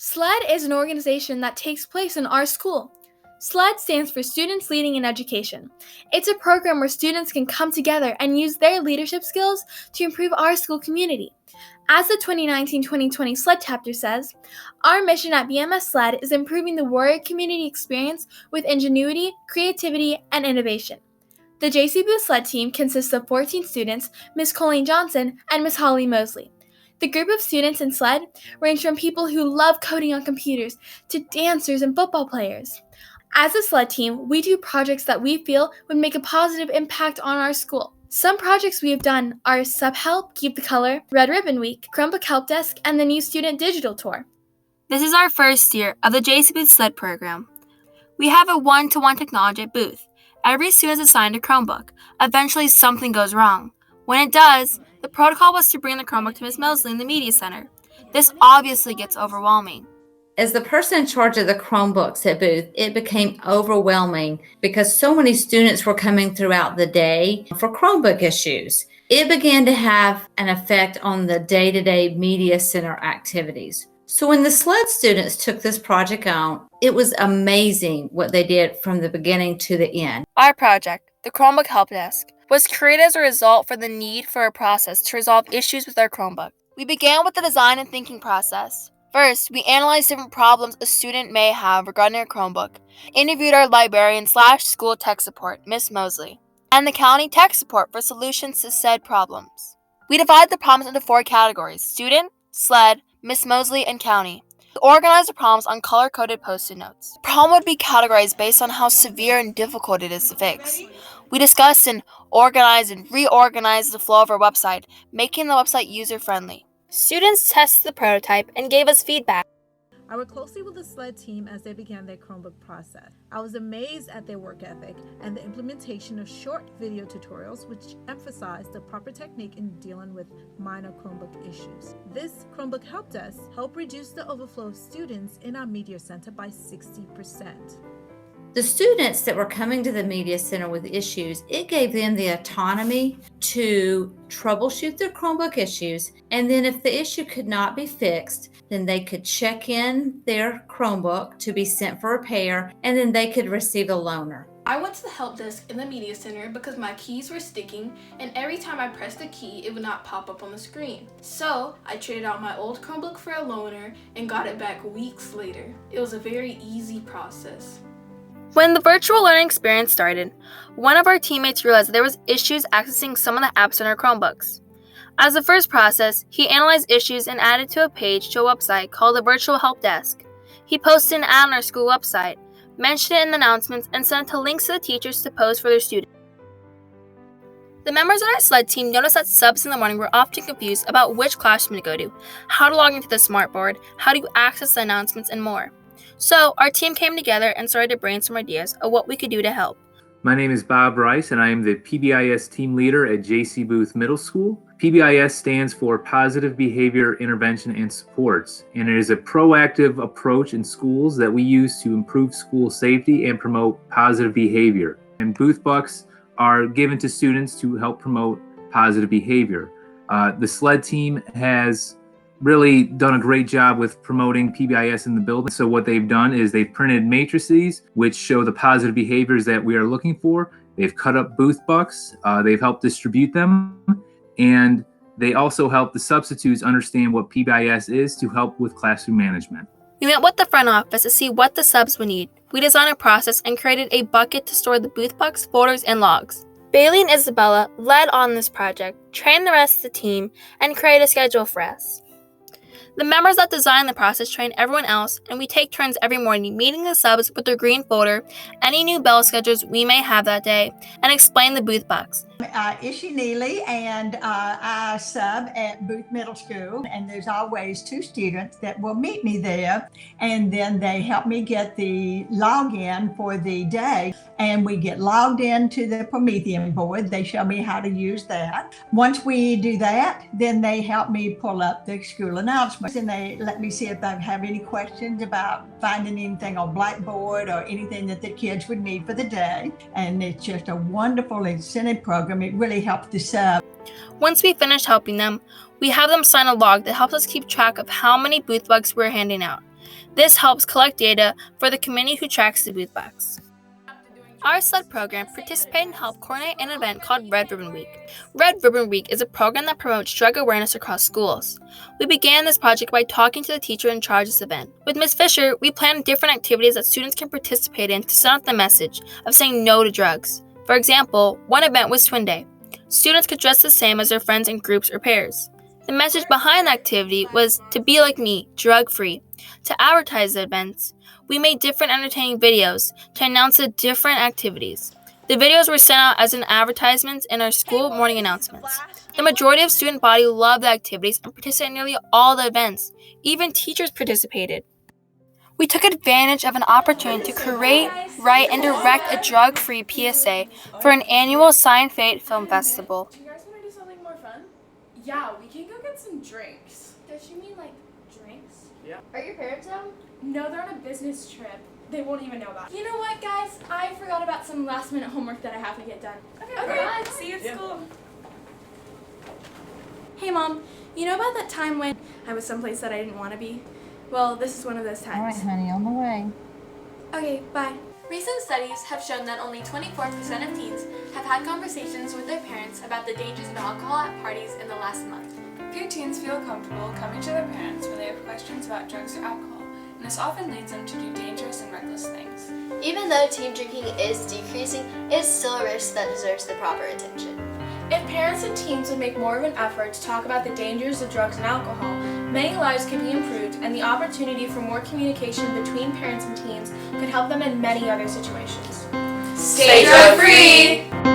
SLED is an organization that takes place in our school. SLED stands for Students Leading in Education. It's a program where students can come together and use their leadership skills to improve our school community. As the 2019-2020 SLED chapter says, our mission at BMS SLED is improving the warrior community experience with ingenuity, creativity, and innovation. The JC Booth SLED team consists of 14 students, Ms. Colleen Johnson and Ms. Holly Mosley. The group of students in SLED range from people who love coding on computers to dancers and football players. As a SLED team, we do projects that we feel would make a positive impact on our school. Some projects we have done are Sub-Help, Keep the Color, Red Ribbon Week, Chromebook Help Desk, and the new Student Digital Tour. This is our first year of the JC Booth SLED program. We have a one-to-one technology booth. Every student is assigned a Chromebook. Eventually, something goes wrong. When it does, the protocol was to bring the Chromebook to Ms. Mosley in the Media Center. This obviously gets overwhelming. As the person in charge of the Chromebooks at Booth, it became overwhelming because so many students were coming throughout the day for Chromebook issues. It began to have an effect on the day-to-day Media Center activities. So when the SLED students took this project on, it was amazing what they did from the beginning to the end. Our project, the Chromebook Help Desk, was created as a result for the need for a process to resolve issues with our Chromebook. We began with the design and thinking process. First, we analyzed different problems a student may have regarding their Chromebook, interviewed our librarian/school tech support, Ms. Mosley, and the county tech support for solutions to said problems. We divided the problems into 4 categories: student, SLED, Ms. Mosley, and county. We organized the problems on color-coded Post-it notes. The problem would be categorized based on how severe and difficult it is to fix. We discussed and organized and reorganized the flow of our website, making the website user-friendly. Students tested the prototype and gave us feedback. I worked closely with the SLED team as they began their Chromebook process. I was amazed at their work ethic and the implementation of short video tutorials which emphasized the proper technique in dealing with minor Chromebook issues. This Chromebook Help Desk helped reduce the overflow of students in our Media Center by 60%. The students that were coming to the Media Center with issues, it gave them the autonomy to troubleshoot their Chromebook issues, and then if the issue could not be fixed, then they could check in their Chromebook to be sent for repair, and then they could receive a loaner. I went to the help desk in the Media Center because my keys were sticking, and every time I pressed a key, it would not pop up on the screen. So I traded out my old Chromebook for a loaner and got it back weeks later. It was a very easy process. When the virtual learning experience started, one of our teammates realized that there was issues accessing some of the apps on our Chromebooks. As the first process, he analyzed issues and added to a page to a website called the Virtual Help Desk. He posted an ad on our school website, mentioned it in the announcements, and sent it to links to the teachers to post for their students. The members of our SLED team noticed that subs in the morning were often confused about which classroom to go to, how to log into the smartboard, how to access the announcements, and more. So our team came together and started to brainstorm ideas of what we could do to help. My name is Bob Rice, and I am the PBIS team leader at JC Booth Middle School. PBIS stands for Positive Behavior Intervention and Supports, and it is a proactive approach in schools that we use to improve school safety and promote positive behavior. And Booth Bucks are given to students to help promote positive behavior. The SLED team has really done a great job with promoting PBIS in the building. So what they've done is they've printed matrices which show the positive behaviors that we are looking for. They've cut up Booth Bucks, they've helped distribute them, and they also help the substitutes understand what PBIS is to help with classroom management. We met with the front office to see what the subs would need. We designed a process and created a bucket to store the Booth Bucks, folders, and logs. Bailey and Isabella led on this project, trained the rest of the team, and created a schedule for us. The members that designed the process train everyone else, and we take turns every morning meeting the subs with their green folder, any new bell schedules we may have that day, and explain the Booth Bucks. Ishi Neely, and I sub at Booth Middle School, and there's always 2 students that will meet me there, and then they help me get the login for the day, and we get logged into the Promethean board. They show me how to use that. Once we do that, then they help me pull up the school announcements, and they let me see if I have any questions about finding anything on Blackboard or anything that the kids would need for the day, and it's just a wonderful incentive program. It really helps the sub. Once we finish helping them, we have them sign a log that helps us keep track of how many Booth Bucks we're handing out. This helps collect data for the committee who tracks the booth box. Our SLED program participated and helped coordinate an event called Red Ribbon Week. Red Ribbon Week is a program that promotes drug awareness across schools. We began this project by talking to the teacher in charge of this event. With Ms. Fisher, we planned different activities that students can participate in to send out the message of saying no to drugs. For example, one event was Twin Day. Students could dress the same as their friends in groups or pairs. The message behind the activity was to be like me, drug-free. To advertise the events, we made different entertaining videos to announce the different activities. The videos were sent out as an advertisements in our school morning announcements. The majority of student body loved the activities and participated in nearly all the events. Even teachers participated. We took advantage of an opportunity to create, write, and direct a drug-free PSA for an annual Sign Fate Film Festival. Do you guys want to do something more fun? Yeah, we can go get some drinks. Does she mean like drinks? Yeah. Are your parents home? No, they're on a business trip. They won't even know about it. You know what, guys? I forgot about some last minute homework that I have to get done. Okay. See you at school. Hey, Mom. You know about that time when I was someplace that I didn't want to be? Well, this is one of those times. All right, honey, on the way. Okay, bye. Recent studies have shown that only 24% of teens have had conversations with their parents about the dangers of alcohol at parties in the last month. Few teens feel comfortable coming to their parents when they have questions about drugs or alcohol, and this often leads them to do dangerous and reckless things. Even though teen drinking is decreasing, it is still a risk that deserves the proper attention. If parents and teens would make more of an effort to talk about the dangers of drugs and alcohol, many lives could be improved, and the opportunity for more communication between parents and teens could help them in many other situations. Stay drug free!